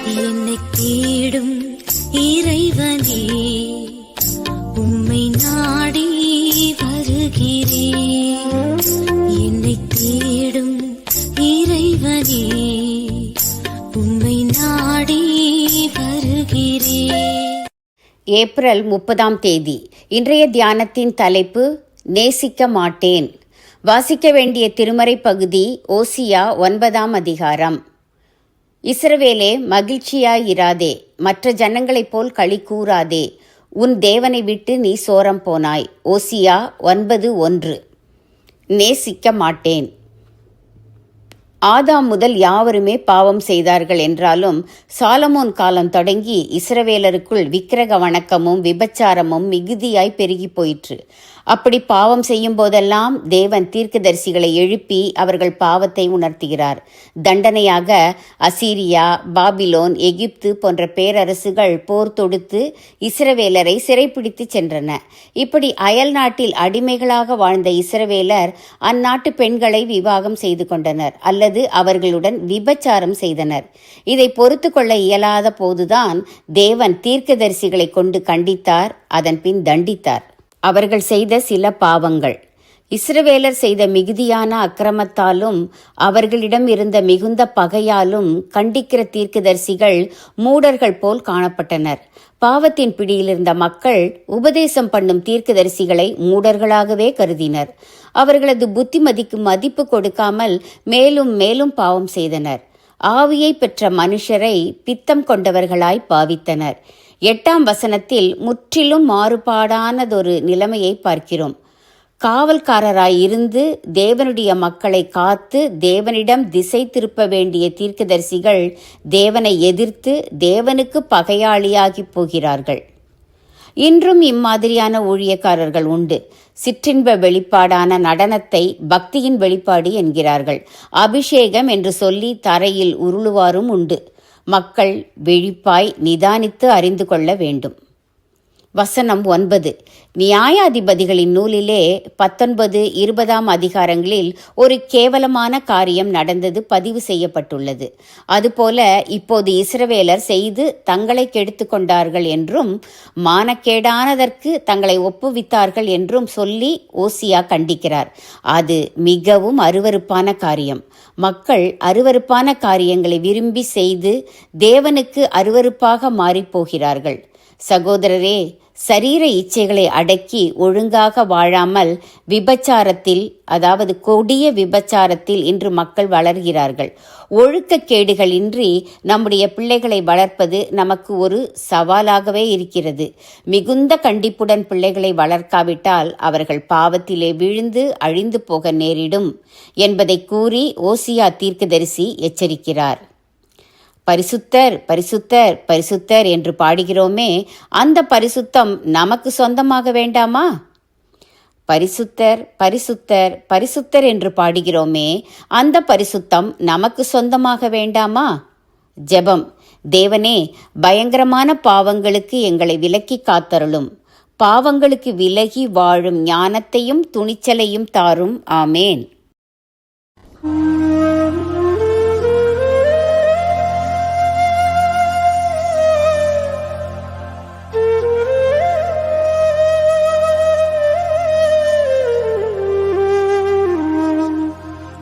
என்னை தேடும் இறைவனே, உம்மை நாடி வருகிறேன். என்னை தேடும் இறைவனே, உம்மை நாடி வருகிறேன். ஏப்ரல் 30 இன்றைய தியானத்தின் தலைப்பு நேசிக்க மாட்டேன். வாசிக்க வேண்டிய திருமறை பகுதி ஓசியா 9 இஸ்ரவேலே, மகிழ்ச்சியாயிராதே, மற்ற ஜனங்களைப் போல் களி கூறாதே, உன் தேவனை விட்டு நீ சோரம் போனாய். ஓசியா 9:1. நேசிக்க மாட்டேன். ஆதாம் முதல் யாவருமே பாவம் செய்தார்கள் என்றாலும் சாலமோன் காலம் தொடங்கி இஸ்ரவேலருக்குள் விக்கிரக வணக்கமும் விபச்சாரமும் மிகுதியாய் பெருகி போயிற்று. அப்படி பாவம் செய்யும் போதெல்லாம் தேவன் தீர்க்கதரிசிகளை எழுப்பி அவர்கள் பாவத்தை உணர்த்துகிறார். தண்டனையாக அசீரியா, பாபிலோன், எகிப்து போன்ற பேரரசுகள் போர் தொடுத்து இஸ்ரவேலரை சிறைப்பிடித்து சென்றன. இப்படி அயல் நாட்டில் அடிமைகளாக வாழ்ந்த இஸ்ரவேலர் அந்நாட்டு பெண்களை விவாகம் செய்து கொண்டனர் அல்லது அவர்களுடன் விபச்சாரம் செய்தனர். இதை பொறுத்து கொள்ள இயலாத போதுதான் தேவன் தீர்க்கதரிசிகளை கொண்டு கண்டித்தார், அதன் பின் தண்டித்தார். அவர்கள் செய்த சில பாவங்கள். இஸ்ரவேலர் செய்த மிகுதியான அக்கிரமத்தாலும் அவர்களிடம் இருந்த மிகுந்த பகையாலும் கண்டிக்கிற தீர்க்கதரிசிகள் மூடர்கள் போல் காணப்பட்டனர். பாவத்தின் பிடியில் இருந்த மக்கள் உபதேசம் பண்ணும் தீர்க்கதரிசிகளை மூடர்களாகவே கருதினர். அவர்களது புத்திமதிக்கு மதிப்பு கொடுக்காமல் மேலும் மேலும் பாவம் செய்தனர். ஆவியை பெற்ற மனுஷரை பித்தம் கொண்டவர்களாய் பாவித்தனர். 8 முற்றிலும் மாறுபாடானதொரு நிலைமையை பார்க்கிறோம். காவல்காரராய் இருந்து தேவனுடைய மக்களை காத்து தேவனிடம் திசை திருப்ப வேண்டிய தீர்க்கதரிசிகள் தேவனை எதிர்த்து தேவனுக்கு பகையாளியாகி போகிறார்கள். இன்றும் இம்மாதிரியான ஊழியக்காரர்கள் உண்டு. சிற்றின்ப வெளிப்பாடான நடனத்தை பக்தியின் வெளிப்பாடு என்கிறார்கள். அபிஷேகம் என்று சொல்லி தரையில் உருளுவாரும் உண்டு. மக்கள் விழிப்பாய் நிதானித்து அறிந்து கொள்ள வேண்டும். வசனம் 9. நியாயாதிபதிகளின் நூலிலே 19, 20 ஒரு கேவலமான காரியம் நடந்தது பதிவு செய்யப்பட்டுள்ளது. அதுபோல இப்போது இஸ்ரவேலர் செய்து தங்களை கெடுத்து கொண்டார்கள் என்றும் மானக்கேடானதற்கு தங்களை ஒப்புவித்தார்கள் என்றும் சொல்லி ஓசியா கண்டிக்கிறார். அது மிகவும் அருவருப்பான காரியம். மக்கள் அருவருப்பான காரியங்களை விரும்பி செய்து தேவனுக்கு அருவருப்பாக மாறிப்போகிறார்கள். சகோதரரே, சரீர இச்சைகளை அடக்கி ஒழுங்காக வாழாமல் விபச்சாரத்தில், அதாவது கொடிய விபச்சாரத்தில் இன்று மக்கள் வளர்கிறார்கள். ஒழுக்கக்கேடுகளின்றி நம்முடைய பிள்ளைகளை வளர்ப்பது நமக்கு ஒரு சவாலாகவே இருக்கிறது. மிகுந்த கண்டிப்புடன் பிள்ளைகளை வளர்க்காவிட்டால் அவர்கள் பாவத்திலே விழுந்து அழிந்து போக நேரிடும் என்பதை கூறி ஓசியா தீர்க்கதரிசி எச்சரிக்கிறார். பரிசுத்தர், பரிசுத்தர், பரிசுத்தர் என்று பாடுகிறோமே, அந்த பரிசுத்தம் நமக்கு சொந்தமாக வேண்டாமா? பரிசுத்தர், பரிசுத்தர், பரிசுத்தர் என்று பாடுகிறோமே, அந்த பரிசுத்தம் நமக்கு சொந்தமாக வேண்டாமா? ஜெபம். தேவனே, பயங்கரமான பாவங்களுக்கு எங்களை விலக்கி காத்தருளும். பாவங்களுக்கு விலகி வாழும் ஞானத்தையும் துணிச்சலையும் தாரும். ஆமேன்.